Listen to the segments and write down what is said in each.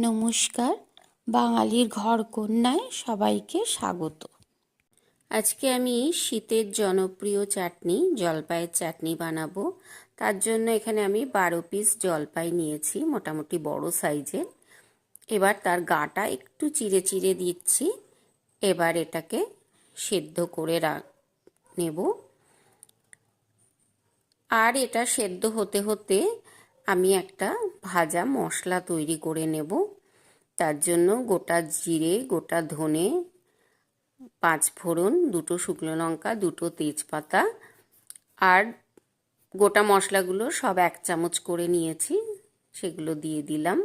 নমস্কার, বাঙালির ঘরকন্যায় সবাইকে স্বাগত। আজকে আমি শীতের জনপ্রিয় চাটনি জলপাইয়ের চাটনি বানাবো। তার জন্য এখানে আমি 12 পিস জলপাই নিয়েছি, মোটামুটি বড় সাইজের। এবার তার গাটা একটু চিড়ে চিড়ে দিচ্ছি। এবার এটাকে সেদ্ধ করে নেব। আর এটা সেদ্ধ হতে হতে আমি একটা ভাজা মশলা তৈরি করে নেব। তার জন্য গোটা জিরে, গোটা ধনে, 5 ফোড়ন, 2টো শুকনো লঙ্কা, 2টো তেজপাতা আর গোটা মশলাগুলো সব 1 চামচ করে নিয়েছি, সেগুলো দিয়ে দিলাম।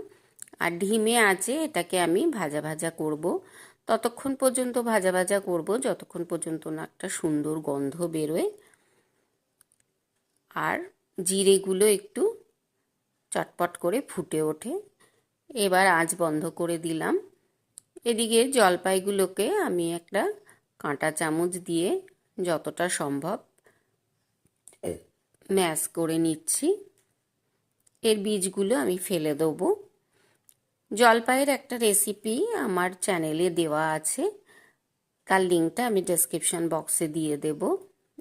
আর ধিমে আঁচে এটাকে আমি ভাজা ভাজা করব। ততক্ষণ পর্যন্ত ভাজা ভাজা করব যতক্ষণ পর্যন্ত না একটা সুন্দর গন্ধ বেরোয় আর জিরেগুলো একটু চটপট করে ফুটে ওঠে। এবার আঁচ বন্ধ করে দিলাম। এদিকে জলপাইগুলোকে আমি একটা কাঁটা চামচ দিয়ে যতটা সম্ভব ম্যাশ করে নিচ্ছি। এর বীজগুলো আমি ফেলে দেবো। জলপাইয়ের একটা রেসিপি আমার চ্যানেলে দেওয়া আছে, তার লিঙ্কটা আমি ডেসক্রিপশন বক্সে দিয়ে দেব,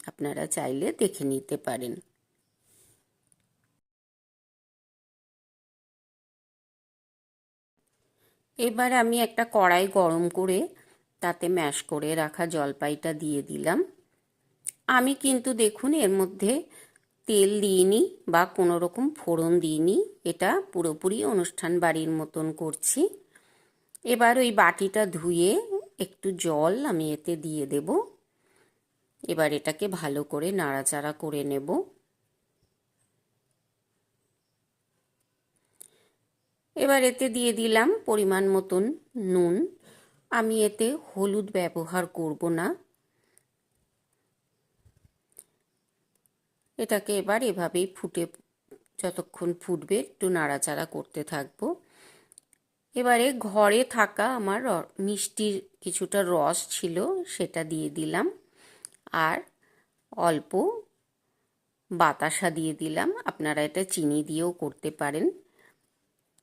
আপনারা চাইলে দেখে নিতে পারেন। এবার আমি একটা কড়াই গরম করে তাতে ম্যাশ করে রাখা জলপাইটা দিয়ে দিলাম। আমি কিন্তু দেখুন এর মধ্যে তেল দিইনি বা কোনো রকম ফোড়ন দিইনি, এটা পুরোপুরি অনুষ্ঠান বাড়ির মতন করছি। এবার ওই বাটিটা ধুয়ে একটু জল আমি এতে দিয়ে দেব। এবার এটাকে ভালো করে নাড়াচাড়া করে নেব। এবার এতে দিয়ে দিলাম পরিমাণ মতন নুন। আমি এতে হলুদ ব্যবহার করব না। এটাকে এবার এভাবেই যতক্ষণ ফুটবে একটু নাড়াচাড়া করতে থাকবো। এবারে ঘরে থাকা আমার মিষ্টির কিছুটা রস ছিল, সেটা দিয়ে দিলাম আর অল্প বাতাসা দিয়ে দিলাম। আপনারা এটা চিনি দিয়েও করতে পারেন,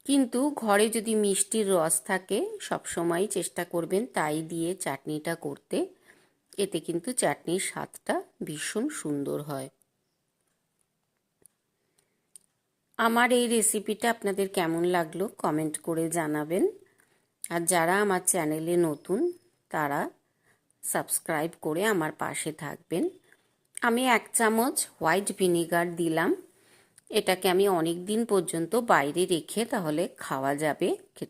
কিন্তু ঘরে যদি মিষ্টির রস থাকে সবসময় চেষ্টা করবেন তাই দিয়ে চাটনিটা করতে। এতে কিন্তু চাটনির স্বাদটা ভীষণ সুন্দর হয়। আমার এই রেসিপিটা আপনাদের কেমন লাগলো কমেন্ট করে জানাবেন। আর যারা আমার চ্যানেলে নতুন তারা সাবস্ক্রাইব করে আমার পাশে থাকবেন। আমি 1 চামচ হোয়াইট ভিনেগার দিলাম। এটাকে আমি অনেক দিন পর্যন্ত বাইরে রেখে তাহলে খাওয়া যাবে।